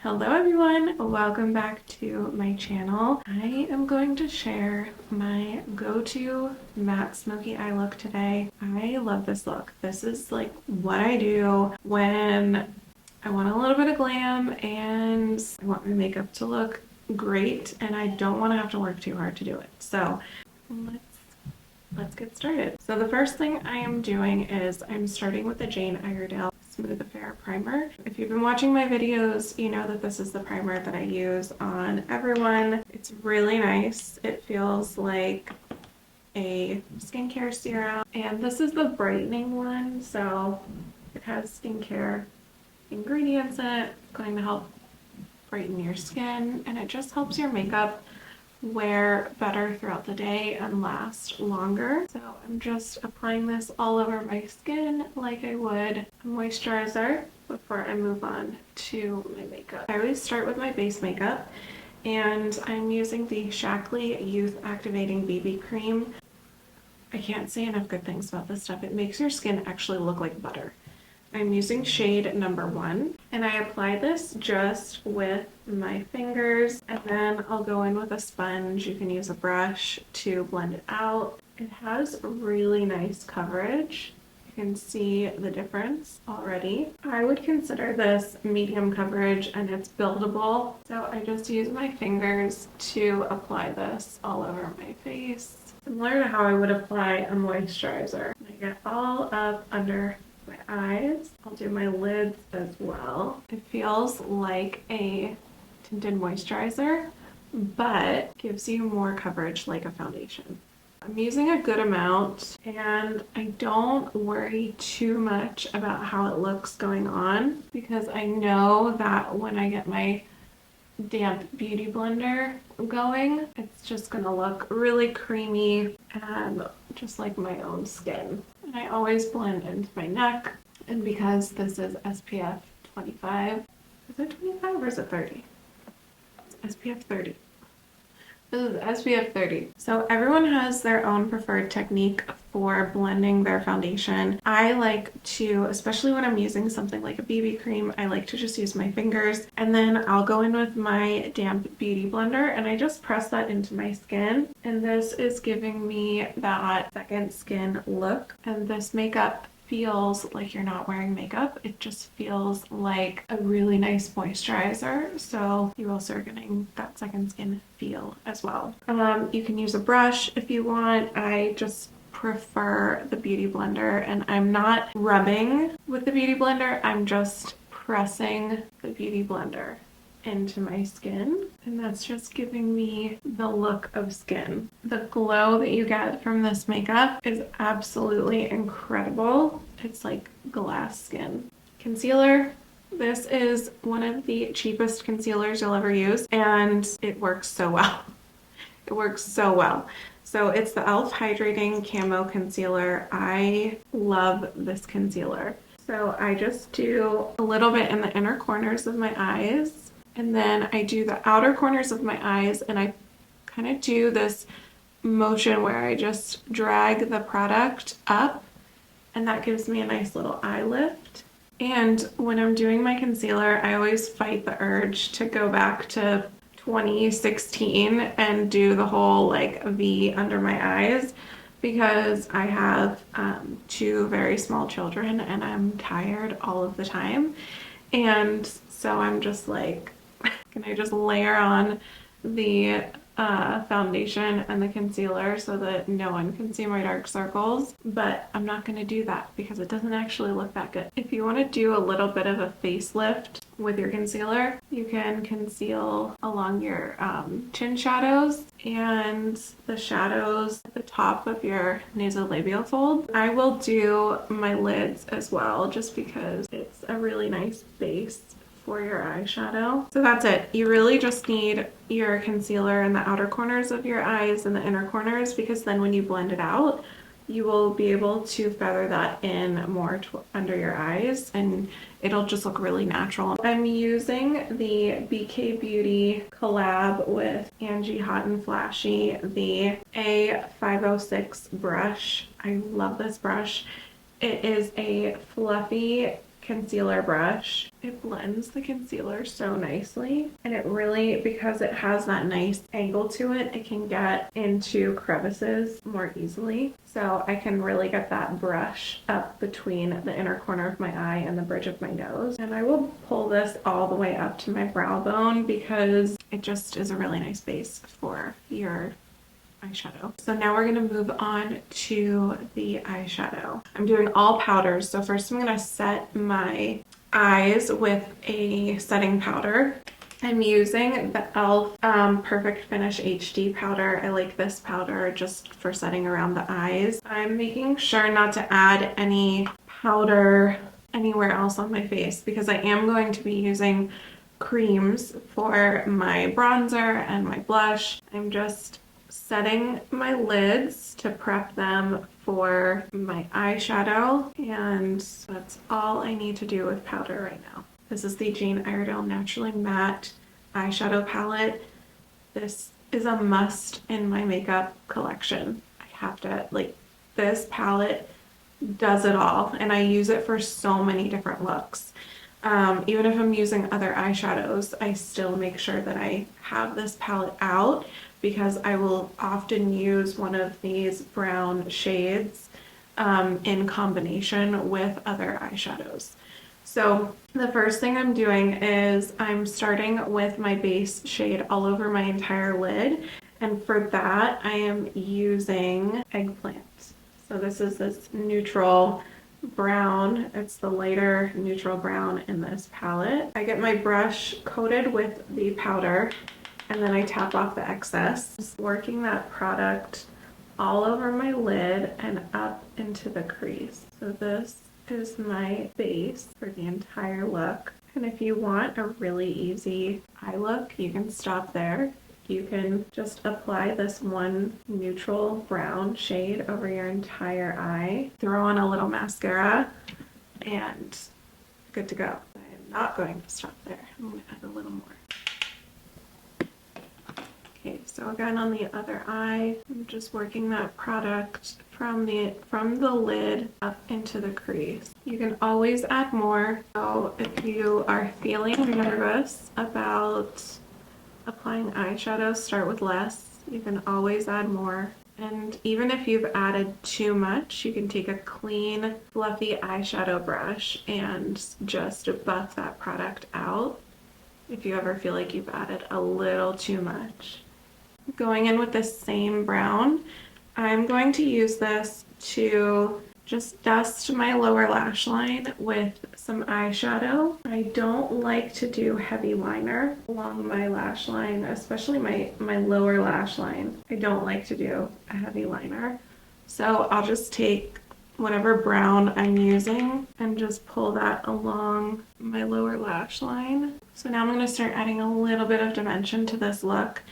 Hello everyone, welcome back to my channel. I am going to share my go-to matte smoky eye look today. I love this look. This is like what I do when I want a little bit of glam and I want my makeup to look great and I don't want to have to work too hard to do it. So let's get started. So the first thing I am doing is I'm starting with the Jane Iredale Smooth Affair primer. If you've been watching my videos, you know that this is the primer that I use on everyone. It's really nice. It feels like a skincare serum, and this is the brightening one, so it has skincare ingredients in it. It's going to help brighten your skin, and it just helps your makeup wear better throughout the day and last longer. So I'm just applying this all over my skin like I would a moisturizer before I move on to my makeup. I always start with my base makeup, and I'm using the Shackley Youth Activating BB Cream. I can't say enough good things about this stuff. It makes your skin actually look like butter. I'm using shade number 1, and I apply this just with my fingers, and then I'll go in with a sponge. You can use a brush to blend it out. It has really nice coverage. You can see the difference already. I would consider this medium coverage, and it's buildable, so I just use my fingers to apply this all over my face, similar to how I would apply a moisturizer. I get all up under my eyes. I'll do my lids as well. It feels like a tinted moisturizer, but gives you more coverage like a foundation. I'm using a good amount, and I don't worry too much about how it looks going on, because I know that when I get my damp beauty blender going, it's just gonna look really creamy and just like my own skin. And I always blend into my neck, and because this is SPF 25, is it 25 or is it 30? It's SPF 30. This is SPF 30. So everyone has their own preferred technique for blending their foundation. I like to, especially when I'm using something like a BB cream, I like to just use my fingers, and then I'll go in with my damp beauty blender and I just press that into my skin. And this is giving me that second skin look. And this makeup feels like you're not wearing makeup. It just feels like a really nice moisturizer, so you also are getting that second skin feel as well. You can use a brush if you want. I just prefer the beauty blender, and I'm not rubbing with the beauty blender, I'm just pressing the beauty blender into my skin, and that's just giving me the look of skin. The glow that you get from this makeup is absolutely incredible. It's like glass skin. Concealer. This is one of the cheapest concealers you'll ever use, and it works so well. It works so well. So it's the e.l.f. Hydrating Camo Concealer. I love this concealer. So I just do a little bit in the inner corners of my eyes, and then I do the outer corners of my eyes, and I kind of do this motion where I just drag the product up, and that gives me a nice little eye lift. And when I'm doing my concealer, I always fight the urge to go back to 2016 and do the whole like V under my eyes, because I have 2 very small children and I'm tired all of the time. And so I'm just like, can I just layer on the foundation and the concealer so that no one can see my dark circles? But I'm not going to do that because it doesn't actually look that good. If you want to do a little bit of a facelift with your concealer, you can conceal along your chin shadows and the shadows at the top of your nasolabial fold. I will do my lids as well, just because it's a really nice base for your eyeshadow. So that's it. You really just need your concealer in the outer corners of your eyes and the inner corners, because then when you blend it out, you will be able to feather that in more under your eyes, and it'll just look really natural. I'm using the BK Beauty collab with Angie Hot and Flashy, the A506 brush. I love this brush. It is a fluffy concealer brush. It blends the concealer so nicely, and it really, because it has that nice angle to it, it can get into crevices more easily. So I can really get that brush up between the inner corner of my eye and the bridge of my nose. And I will pull this all the way up to my brow bone because it just is a really nice base for your eyeshadow. So now we're going to move on to the eyeshadow. I'm doing all powders. So first I'm going to set my eyes with a setting powder. I'm using the e.l.f. Perfect Finish HD powder. I like this powder just for setting around the eyes. I'm making sure not to add any powder anywhere else on my face because I am going to be using creams for my bronzer and my blush. I'm just setting my lids to prep them for my eyeshadow, and that's all I need to do with powder right now. This is the Jane Iredale Naturally Matte eyeshadow palette. This is a must in my makeup collection. I have to, like, this palette does it all, and I use it for so many different looks. Even if I'm using other eyeshadows, I still make sure that I have this palette out because I will often use one of these brown shades in combination with other eyeshadows. So the first thing I'm doing is I'm starting with my base shade all over my entire lid, and for that I am using Eggplant. So this is this neutral brown. It's the lighter neutral brown in this palette. I get my brush coated with the powder and then I tap off the excess. Just working that product all over my lid and up into the crease. So this is my base for the entire look. And if you want a really easy eye look, you can stop there. You can just apply this one neutral brown shade over your entire eye, throw on a little mascara, and good to go. I am not going to stop there. I'm going to add a little more. Okay, so again on the other eye, I'm just working that product from the lid up into the crease. You can always add more. So if you are feeling nervous about applying eyeshadow, start with less. You can always add more. And even if you've added too much, you can take a clean, fluffy eyeshadow brush and just buff that product out if you ever feel like you've added a little too much. Going in with this same brown, I'm going to use this to just dust my lower lash line with some eyeshadow. I don't like to do heavy liner along my lash line, especially my lower lash line. I don't like to do a heavy liner. So I'll just take whatever brown I'm using and just pull that along my lower lash line. So now I'm going to start adding a little bit of dimension to this look.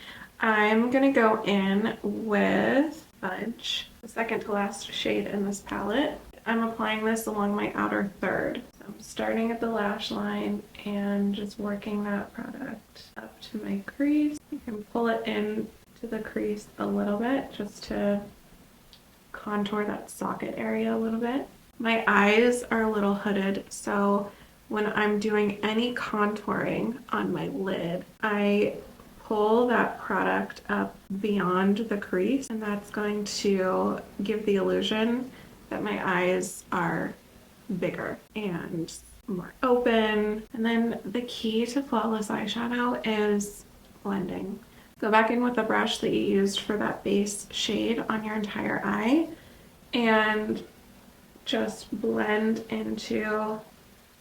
I'm going to go in with Fudge, the second to last shade in this palette. I'm applying this along my outer third. So I'm starting at the lash line and just working that product up to my crease. You can pull it in to the crease a little bit just to contour that socket area a little bit. My eyes are a little hooded, so when I'm doing any contouring on my lid, I pull that product up beyond the crease, and that's going to give the illusion that my eyes are bigger and more open. And then the key to flawless eyeshadow is blending. Go back in with the brush that you used for that base shade on your entire eye and just blend into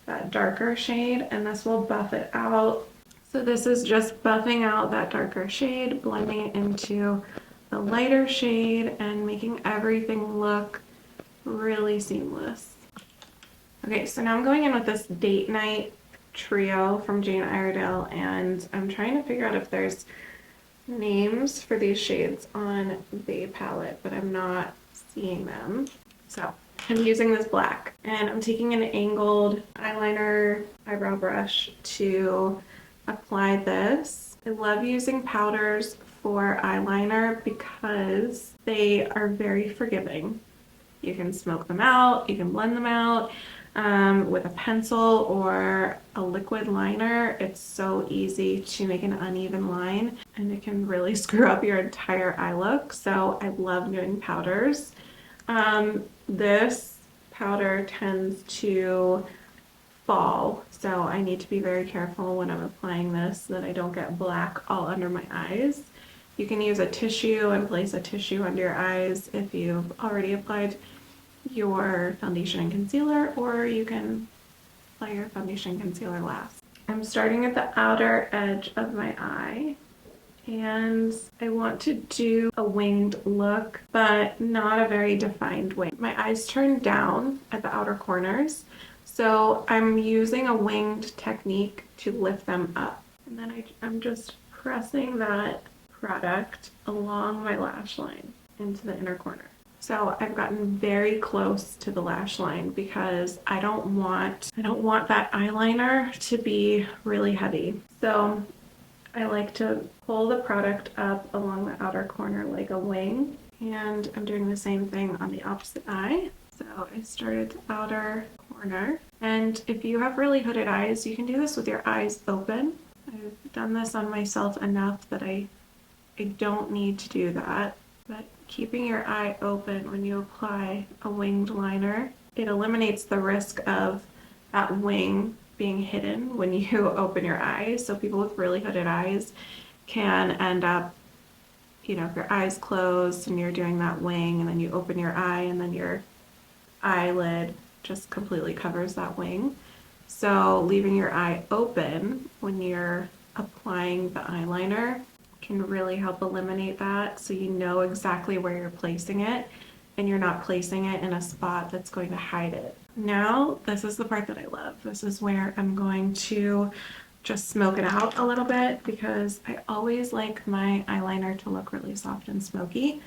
that darker shade, and this will buff it out. So this is just buffing out that darker shade, blending it into the lighter shade, and making everything look really seamless. Okay, so now I'm going in with this Date Night Trio from Jane Iredale, and I'm trying to figure out if there's names for these shades on the palette, but I'm not seeing them. So I'm using this black, and I'm taking an angled eyeliner eyebrow brush to apply this. I love using powders for eyeliner because they are very forgiving. You can smoke them out, you can blend them out. with a pencil or a liquid liner, it's so easy to make an uneven line and it can really screw up your entire eye look. So I love doing powders. This powder tends to fall, so I need to be very careful when I'm applying this so that I don't get black all under my eyes. You can use a tissue and place a tissue under your eyes if you've already applied your foundation and concealer, or you can apply your foundation and concealer last. I'm starting at the outer edge of my eye, and I want to do a winged look, but not a very defined wing. My eyes turn down at the outer corners, so I'm using a winged technique to lift them up. And then I'm just pressing that product along my lash line into the inner corner. So I've gotten very close to the lash line because I don't want that eyeliner to be really heavy. So I like to pull the product up along the outer corner like a wing, and I'm doing the same thing on the opposite eye. So I started the outer corner, and if you have really hooded eyes, you can do this with your eyes open. I've done this on myself enough that I don't need to do that, but keeping your eye open when you apply a winged liner, it eliminates the risk of that wing being hidden when you open your eyes. So people with really hooded eyes can end up, you know, if your eyes closed and you're doing that wing and then you open your eye and then your eyelid just completely covers that wing. So leaving your eye open when you're applying the eyeliner can really help eliminate that, so you know exactly where you're placing it and you're not placing it in a spot that's going to hide it. Now, this is the part that I love. This is where I'm going to just smoke it out a little bit because I always like my eyeliner to look really soft and smoky.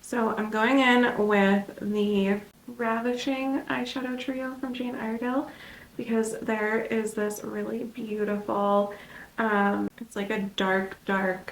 So I'm going in with the Ravishing eyeshadow trio from Jane Iredale because there is this really beautiful, it's like a dark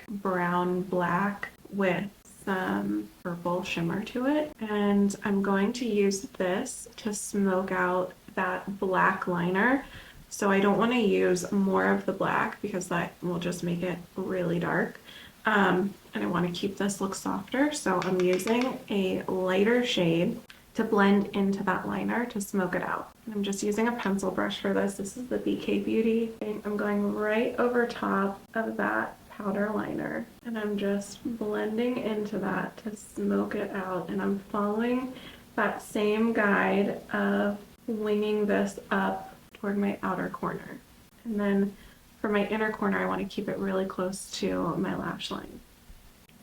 brown black with some purple shimmer to it, and I'm going to use this to smoke out that black liner. So I don't want to use more of the black because that will just make it really dark, and I want to keep this look softer, so I'm using a lighter shade to blend into that liner to smoke it out. And I'm just using a pencil brush for this. This is the BK Beauty, and I'm going right over top of that powder liner, and I'm just blending into that to smoke it out, and I'm following that same guide of winging this up toward my outer corner. And then for my inner corner, I want to keep it really close to my lash line.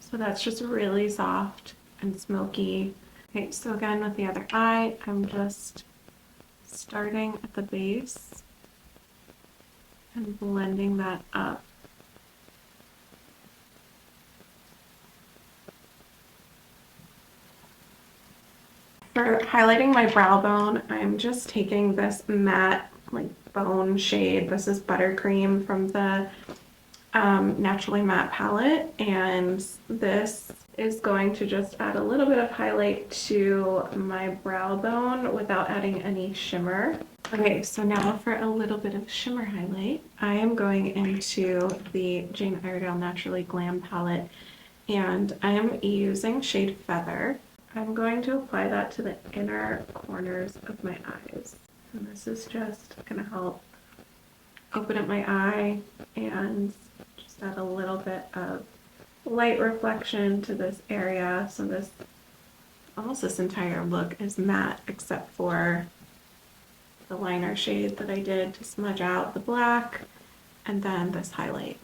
So that's just really soft and smoky. Okay, so again with the other eye, I'm just starting at the base and blending that up. For highlighting my brow bone, I'm just taking this matte like bone shade. This is Buttercream from the Naturally Matte palette, and this is going to just add a little bit of highlight to my brow bone without adding any shimmer. Okay, so now for a little bit of shimmer highlight, I am going into the Jane Iredale Naturally Glam palette, and I am using shade Feather. I'm going to apply that to the inner corners of my eyes, and this is just going to help open up my eye and just add a little bit of light reflection to this area. So this, almost this entire look is matte except for the liner shade that I did to smudge out the black, and then this highlight.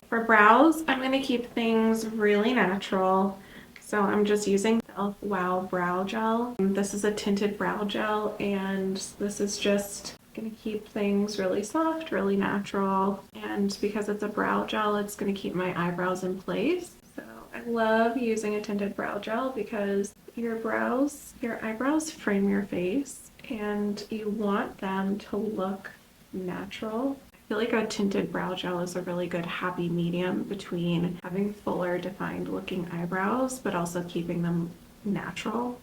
For brows, I'm going to keep things really natural. So I'm just using the e.l.f. Wow Brow Gel. This is a tinted brow gel, and this is just going to keep things really soft, really natural. And because it's a brow gel, it's going to keep my eyebrows in place. So I love using a tinted brow gel because your eyebrows frame your face, and you want them to look natural. I feel like a tinted brow gel is a really good happy medium between having fuller defined looking eyebrows but also keeping them natural.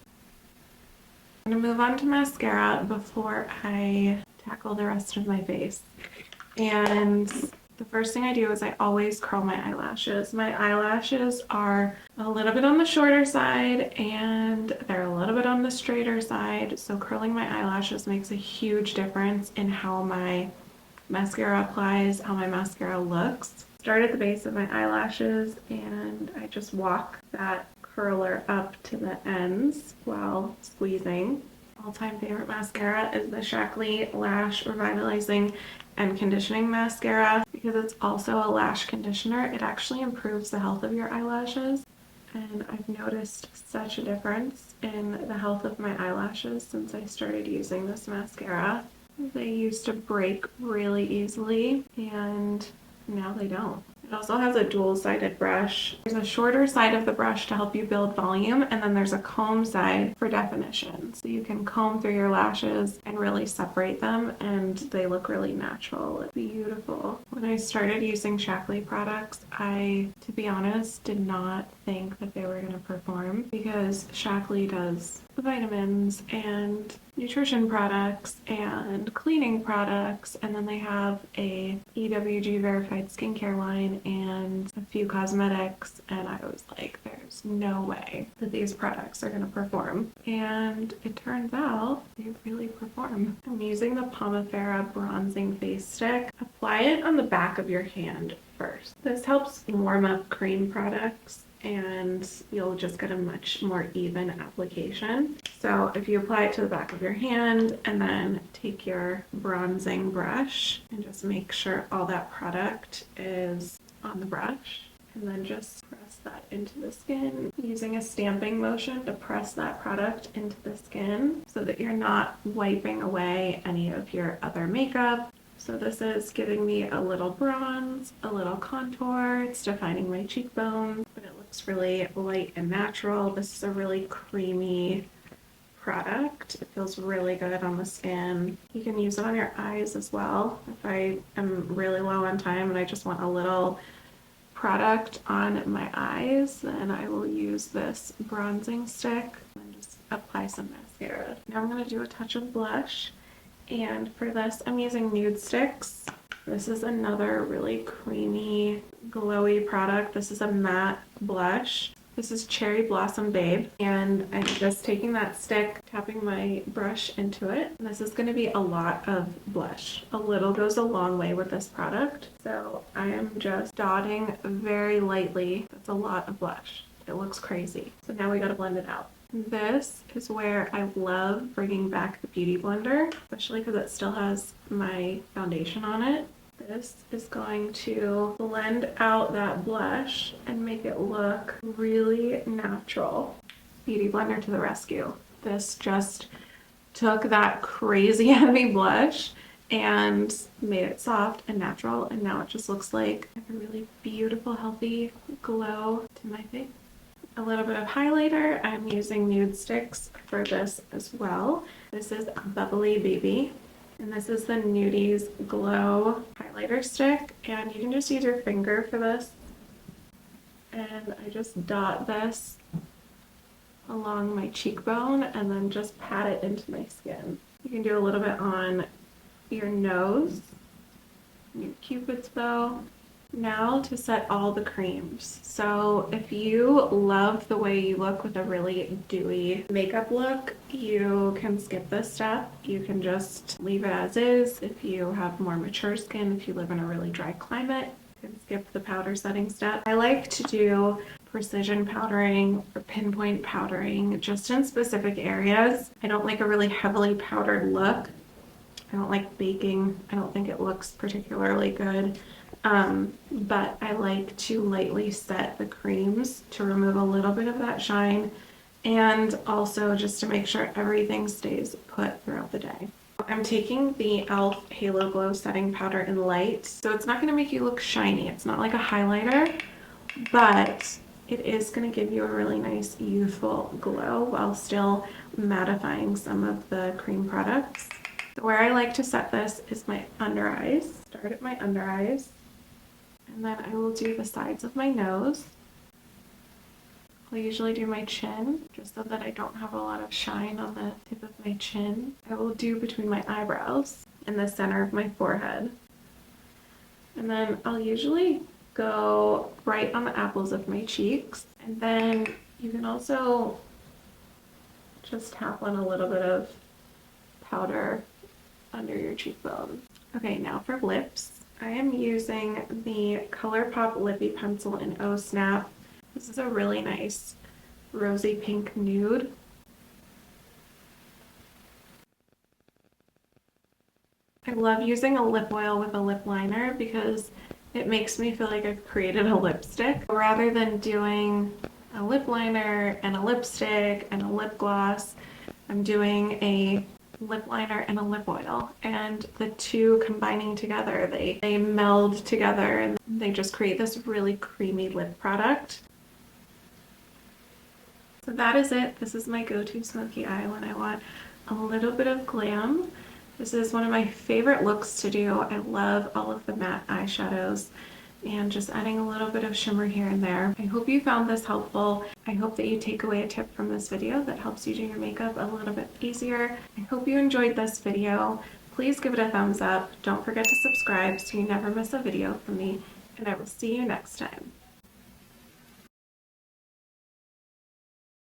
I'm gonna move on to mascara before I tackle the rest of my face. And the first thing I do is I always curl my eyelashes. My eyelashes are a little bit on the shorter side and they're a little bit on the straighter side. So curling my eyelashes makes a huge difference in how my mascara applies, how my mascara looks. Start at the base of my eyelashes and I just walk that curler up to the ends while squeezing. All-time favorite mascara is the Shackley Lash Revitalizing and Conditioning Mascara because it's also a lash conditioner. It actually improves the health of your eyelashes, and I've noticed such a difference in the health of my eyelashes since I started using this mascara. They used to break really easily and now they don't. It also has a dual-sided brush. There's a shorter side of the brush to help you build volume, and then there's a comb side for definition. So you can comb through your lashes and really separate them, and they look really natural. It's beautiful. When I started using Shackley products, I, to be honest, did not think that they were going to perform because Shackley does vitamins and nutrition products and cleaning products, and then they have a EWG verified skincare line and a few cosmetics, and I was like, there's no way that these products are going to perform, and it turns out they really perform. I'm using the Pomifera bronzing face stick. Apply it on the back of your hand first. This helps warm up cream products and you'll just get a much more even application. So if you apply it to the back of your hand and then take your bronzing brush and just make sure all that product is on the brush, and then just press that into the skin using a stamping motion to press that product into the skin so that you're not wiping away any of your other makeup. So this is giving me a little bronze, a little contour, it's defining my cheekbones, but it looks really light and natural. This is a really creamy product. It feels really good on the skin. You can use it on your eyes as well. If I am really low on time and I just want a little product on my eyes, then I will use this bronzing stick and just apply some mascara. Now I'm going to do a touch of blush. And for this, I'm using Nude Sticks. This is another really creamy, glowy product. This is a matte blush. This is Cherry Blossom Babe. And I'm just taking that stick, tapping my brush into it. And this is going to be a lot of blush. A little goes a long way with this product. So I am just dotting very lightly. That's a lot of blush. It looks crazy. So now we got to blend it out. This is where I love bringing back the Beauty Blender, especially because it still has my foundation on it. This is going to blend out that blush and make it look really natural. Beauty Blender to the rescue. This just took that crazy heavy blush and made it soft and natural, and now it just looks like a really beautiful, healthy glow to my face. A little bit of highlighter. I'm using Nude Sticks for this as well. This is Bubbly Baby, and this is the Nudies Glow highlighter stick, and you can just use your finger for this. And I just dot this along my cheekbone and then just pat it into my skin. You can do a little bit on your nose, your Cupid's bow. Now to set all the creams. So if you love the way you look with a really dewy makeup look, you can skip this step. You can just leave it as is. If you have more mature skin, if you live in a really dry climate, you can skip the powder setting step. I like to do precision powdering or pinpoint powdering just in specific areas. I don't like a really heavily powdered look. I don't like baking. I don't think it looks particularly good. But I like to lightly set the creams to remove a little bit of that shine and also just to make sure everything stays put throughout the day. I'm taking the e.l.f. Halo Glow Setting Powder in Light, so it's not going to make you look shiny. It's not like a highlighter, but it is going to give you a really nice youthful glow while still mattifying some of the cream products. So where I like to set this is my under eyes. Start at my under eyes. And then I will do the sides of my nose. I'll usually do my chin, just so that I don't have a lot of shine on the tip of my chin. I will do between my eyebrows and the center of my forehead. And then I'll usually go right on the apples of my cheeks. And then you can also just tap on a little bit of powder under your cheekbone. Okay, now for lips. I am using the ColourPop Lippy Pencil in Oh Snap. This is a really nice rosy pink nude. I love using a lip oil with a lip liner because it makes me feel like I've created a lipstick. Rather than doing a lip liner and a lipstick and a lip gloss, I'm doing a lip liner and a lip oil, and the two combining together, they meld together and they just create this really creamy lip product. So that is it. This is my go-to smoky eye when I want a little bit of glam. This is one of my favorite looks to do. I love all of the matte eyeshadows and just adding a little bit of shimmer here and there. I hope you found this helpful. I hope that you take away a tip from this video that helps you do your makeup a little bit easier. I hope you enjoyed this video. Please give it a thumbs up. Don't forget to subscribe so you never miss a video from me, and I will see you next time.